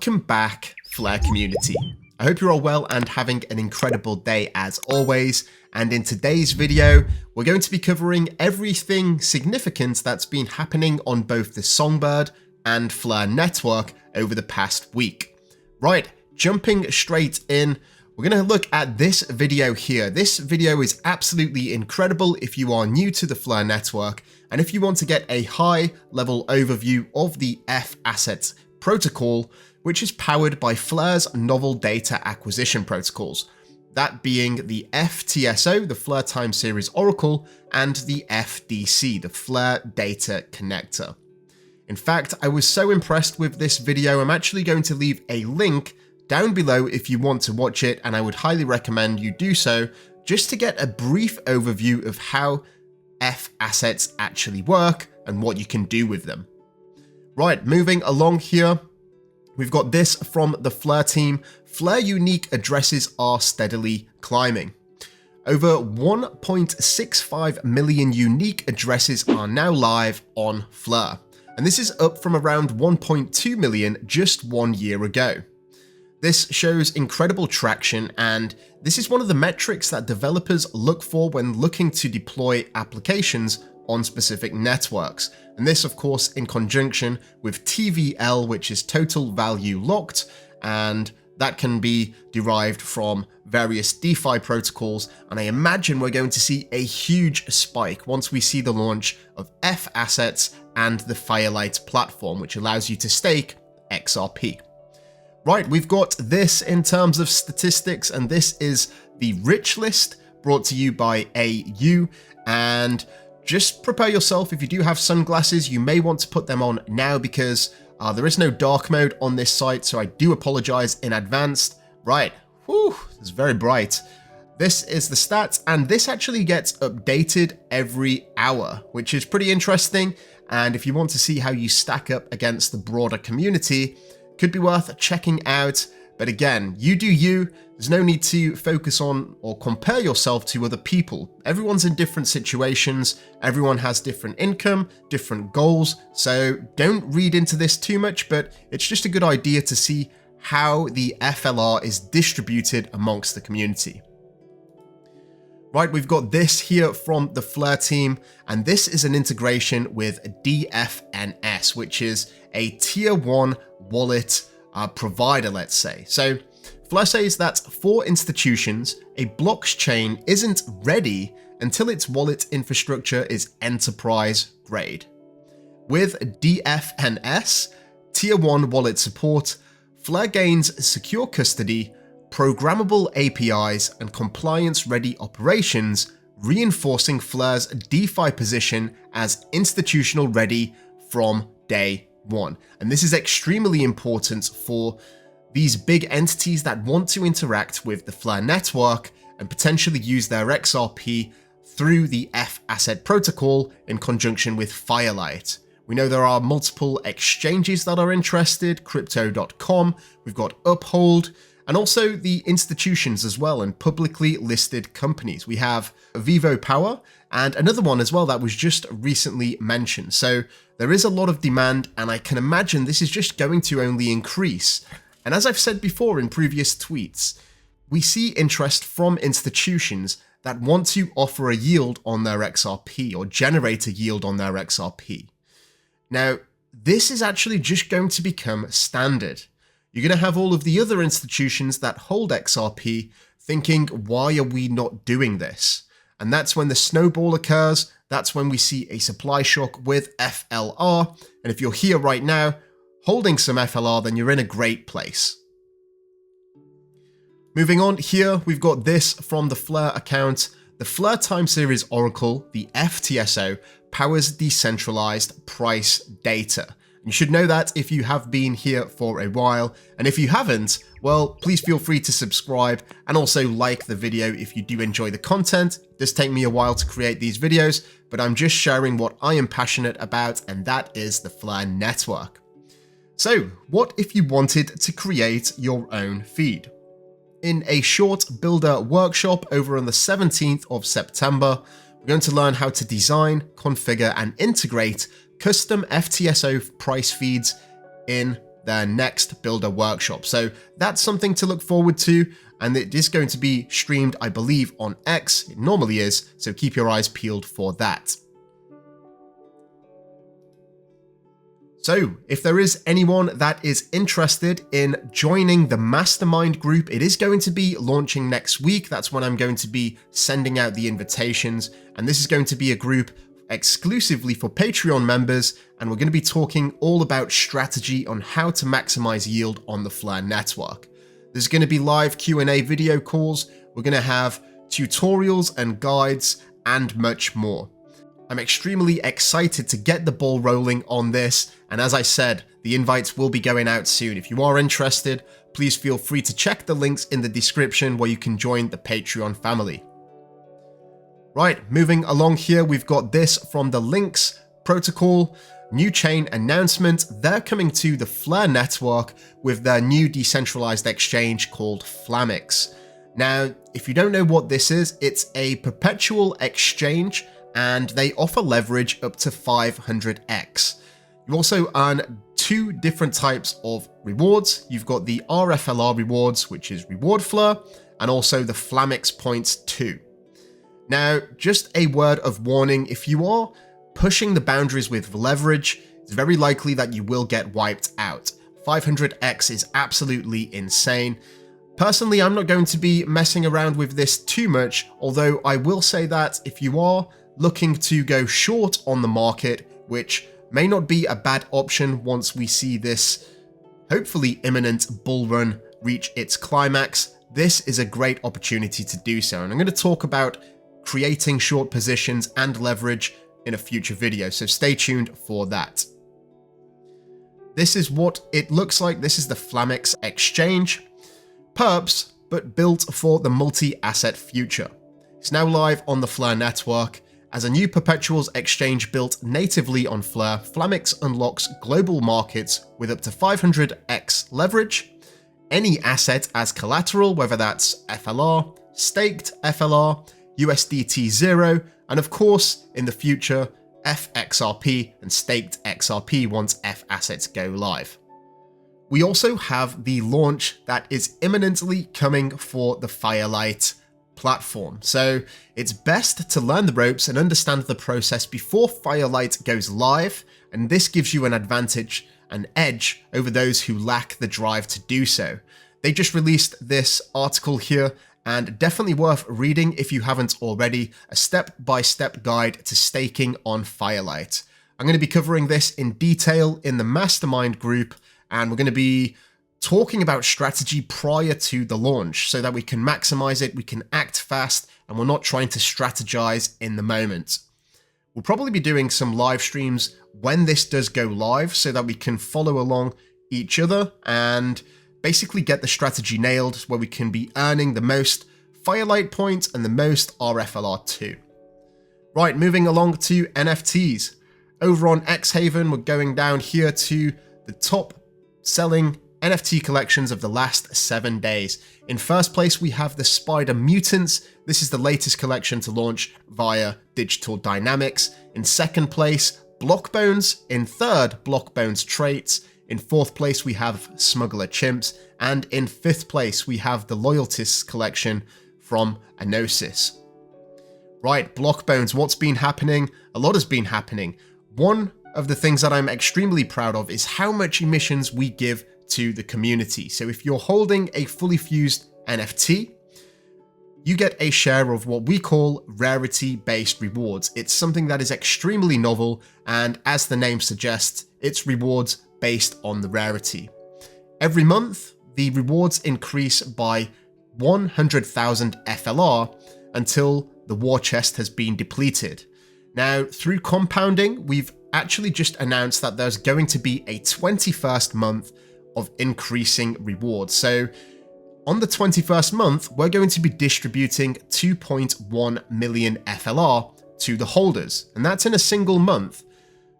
Welcome back, Flare community. I hope you're all well and having an incredible day as always. And in today's video, we're going to be covering everything significant that's been happening on both the Songbird and Flare network over the past week. Right, jumping straight in, we're going to look at this video here. This video is absolutely incredible if you are new to the Flare network and if you want to get a high-level overview of the FAssets protocol, which is powered by Flare's novel data acquisition protocols, that being the FTSO, the Flare Time Series Oracle, and the FDC, the Flare Data Connector. In fact, I was so impressed with this video, I'm actually going to leave a link down below if you want to watch it, and I would highly recommend you do so just to get a brief overview of how FAssets actually work and what you can do with them. Right, moving along here, we've got this from the Flare team. Flare unique addresses are steadily climbing. Over 1.65 million unique addresses are now live on Flare, and this is up from around 1.2 million just 1 year ago. This shows incredible traction, and this is one of the metrics that developers look for when looking to deploy applications on specific networks. And this, of course, in conjunction with TVL, which is total value locked, and that can be derived from various DeFi protocols. And I imagine we're going to see a huge spike once we see the launch of FAssets and the Firelight platform, which allows you to stake XRP. Right, we've got this in terms of statistics, and this is the rich list brought to you by AU. And just prepare yourself, if you do have sunglasses, you may want to put them on now because there is no dark mode on this site, so I do apologize in advance. Right, whew, it's very bright. This is the stats, and this actually gets updated every hour, which is pretty interesting. And if you want to see how you stack up against the broader community, could be worth checking out. But again, you do you. There's no need to focus on or compare yourself to other people. Everyone's in different situations. Everyone has different income, different goals. So don't read into this too much, but it's just a good idea to see how the FLR is distributed amongst the community. Right, we've got this here from the Flare team, and this is an integration with DFNS, which is a tier 1 wallet provider, let's say. So Flare says that for institutions, a blockchain isn't ready until its wallet infrastructure is enterprise grade. With DFNS, tier 1 wallet support, Flare gains secure custody, programmable APIs, and compliance-ready operations, reinforcing Flare's DeFi position as institutional ready from day one. And this is extremely important for these big entities that want to interact with the Flare network and potentially use their XRP through the FAsset protocol in conjunction with Firelight. We know there are multiple exchanges that are interested, crypto.com, we've got Uphold, and also the institutions as well and publicly listed companies. We have Vivo Power and another one as well that was just recently mentioned. So there is a lot of demand, and I can imagine this is just going to only increase. And as I've said before in previous tweets, we see interest from institutions that want to offer a yield on their XRP or generate a yield on their XRP. Now, this is actually just going to become standard. You're going to have all of the other institutions that hold XRP thinking, why are we not doing this? And that's when the snowball occurs. That's when we see a supply shock with FLR. And if you're here right now holding some FLR, then you're in a great place. Moving on here, we've got this from the Flare account. The Flare Time Series Oracle, the FTSO, powers decentralized price data. You should know that if you have been here for a while, and if you haven't, well, please feel free to subscribe and also like the video if you do enjoy the content. It does take me a while to create these videos, but I'm just sharing what I am passionate about, and that is the Flare network. So, what if you wanted to create your own feed? In a short builder workshop over on the 17th of September, we're going to learn how to design, configure, and integrate custom FTSO price feeds in their next builder workshop. So that's something to look forward to, and it is going to be streamed, I believe, on X. It normally is, so keep your eyes peeled for that. So if there is anyone that is interested in joining the Mastermind group, it is going to be launching next week. That's when I'm going to be sending out the invitations. And this is going to be a group exclusively for Patreon members. And we're going to be talking all about strategy on how to maximize yield on the Flare network. There's going to be live Q&A video calls. We're going to have tutorials and guides and much more. I'm extremely excited to get the ball rolling on this, and as I said, the invites will be going out soon. If you are interested, please feel free to check the links in the description where you can join the Patreon family. Right, moving along here, we've got this from the Lynx protocol, new chain announcement. They're coming to the Flare network with their new decentralized exchange called Flamix. Now, if you don't know what this is, it's a perpetual exchange, and they offer leverage up to 500x. You also earn two different types of rewards. You've got the RFLR rewards, which is reward Flare, and also the Flamix points too. Now, just a word of warning, if you are pushing the boundaries with leverage, it's very likely that you will get wiped out. 500x is absolutely insane. Personally, I'm not going to be messing around with this too much, although I will say that if you are looking to go short on the market, which may not be a bad option once we see this hopefully imminent bull run reach its climax, this is a great opportunity to do so. And I'm going to talk about creating short positions and leverage in a future video, so stay tuned for that. This is what it looks like. This is the Flamix exchange. Perps, but built for the multi-asset future. It's now live on the Flare network. As a new perpetuals exchange built natively on Flare, Flamix unlocks global markets with up to 500x leverage, any asset as collateral, whether that's FLR, staked FLR, USDT0, and of course, in the future, FXRP and staked XRP once FAssets go live. We also have the launch that is imminently coming for the Firelight platform. So it's best to learn the ropes and understand the process before Firelight goes live, and this gives you an advantage, an edge over those who lack the drive to do so. They just released this article here, and definitely worth reading if you haven't already, a step-by-step guide to staking on Firelight. I'm going to be covering this in detail in the Mastermind group, and we're going to be talking about strategy prior to the launch so that we can maximize it, we can act fast, and we're not trying to strategize in the moment. We'll probably be doing some live streams when this does go live so that we can follow along each other and basically get the strategy nailed where we can be earning the most Firelight points and the most RFLR too. Right, moving along to NFTs. Over on xHaven, we're going down here to the top selling NFT collections of the last 7 days. In first place, we have the Spider Mutants. This is the latest collection to launch via Digital Dynamics. In second place, Blockbones. In third, Blockbones Traits. In fourth place, we have Smuggler Chimps. And in fifth place, we have the Loyaltists collection from Anosis. Right, Blockbones, what's been happening? A lot has been happening. One of the things that I'm extremely proud of is how much emissions we give to the community. So if you're holding a fully fused NFT, you get a share of what we call rarity-based rewards. It's something that is extremely novel, and as the name suggests, it's rewards based on the rarity. Every month, the rewards increase by 100,000 FLR until the war chest has been depleted. Now, through compounding, we've actually just announced that there's going to be a 21st month of increasing rewards. So on the 21st month, we're going to be distributing 2.1 million FLR to the holders, and that's in a single month.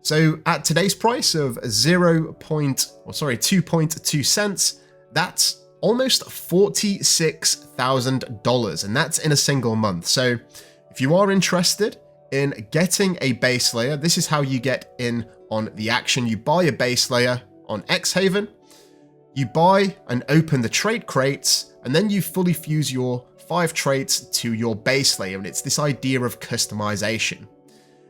So at today's price of 2.2 cents, that's almost $46,000, and that's in a single month. So if you are interested in getting a base layer, this is how you get in on the action. You buy a base layer on xHaven, You buy and open the trait crates, and then you fully fuse your 5 traits to your base layer, and it's this idea of customization.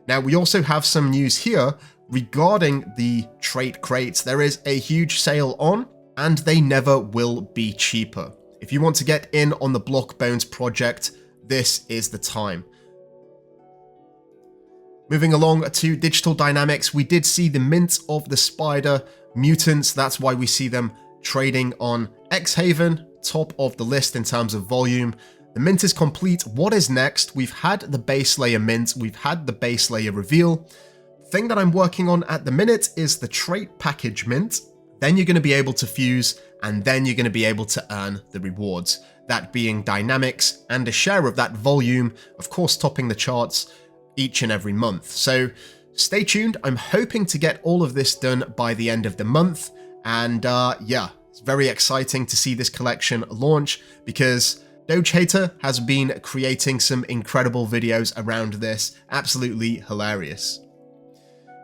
Now, we also have some news here regarding the trait crates. There is a huge sale on, and they never will be cheaper. If you want to get in on the Block Bonez project, this is the time. Moving along to digital dynamics, we did see the mint of the spider mutants. That's why we see them trading on xHaven, top of the list in terms of volume. The mint is complete. What is next? We've had the base layer mint. We've had the base layer reveal. The thing that I'm working on at the minute is the trait package mint. Then you're going to be able to fuse, and then you're going to be able to earn the rewards. That being dynamics and a share of that volume, of course, topping the charts each and every month. So stay tuned. I'm hoping to get all of this done by the end of the month. And yeah, it's very exciting to see this collection launch because Doge Hater has been creating some incredible videos around this. Absolutely hilarious.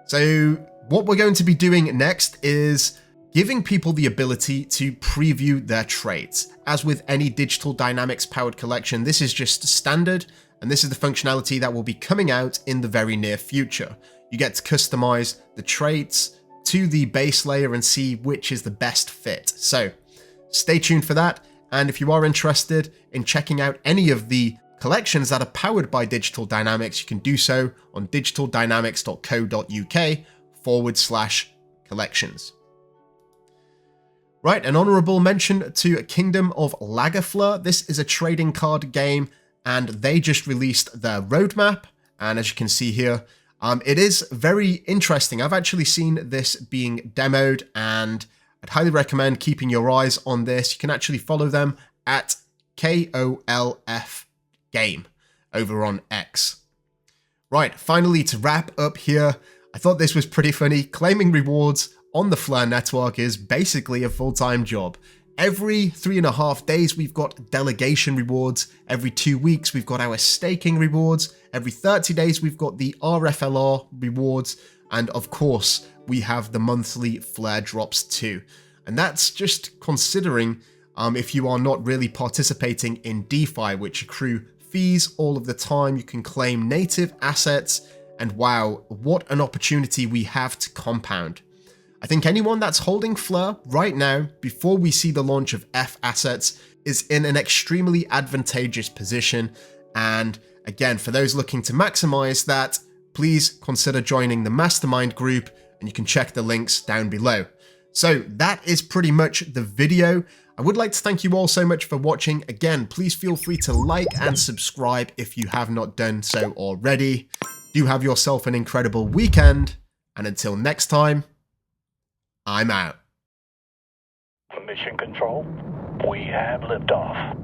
So what we're going to be doing next is giving people the ability to preview their traits. As with any digital dynamics powered collection, this is just standard, and this is the functionality that will be coming out in the very near future. You get to customize the traits to the base layer and see which is the best fit. So stay tuned for that. And if you are interested in checking out any of the collections that are powered by Digital Dynamics, you can do so on digitaldynamics.co.uk/collections. Right, an honorable mention to Kingdom of Lagerfleur. This is a trading card game, and they just released their roadmap. And as you can see here, it is very interesting. I've actually seen this being demoed, and I'd highly recommend keeping your eyes on this. You can actually follow them at KOLF Game over on X. Right, finally, to wrap up here, I thought this was pretty funny. Claiming rewards on the Fleur network is basically a full-time job. Every 3.5 days, we've got delegation rewards. Every 2 weeks, we've got our staking rewards. Every 30 days, we've got the RFLR rewards. And of course, we have the monthly Flare drops too. And that's just considering if you are not really participating in DeFi, which accrue fees all of the time. You can claim native assets. And wow, what an opportunity we have to compound. I think anyone that's holding Fleur right now, before we see the launch of FAssets, is in an extremely advantageous position. And again, for those looking to maximize that, please consider joining the Mastermind group, and you can check the links down below. So that is pretty much the video. I would like to thank you all so much for watching. Again, please feel free to like and subscribe if you have not done so already. Do have yourself an incredible weekend, and until next time, I'm out. Mission Control, we have liftoff.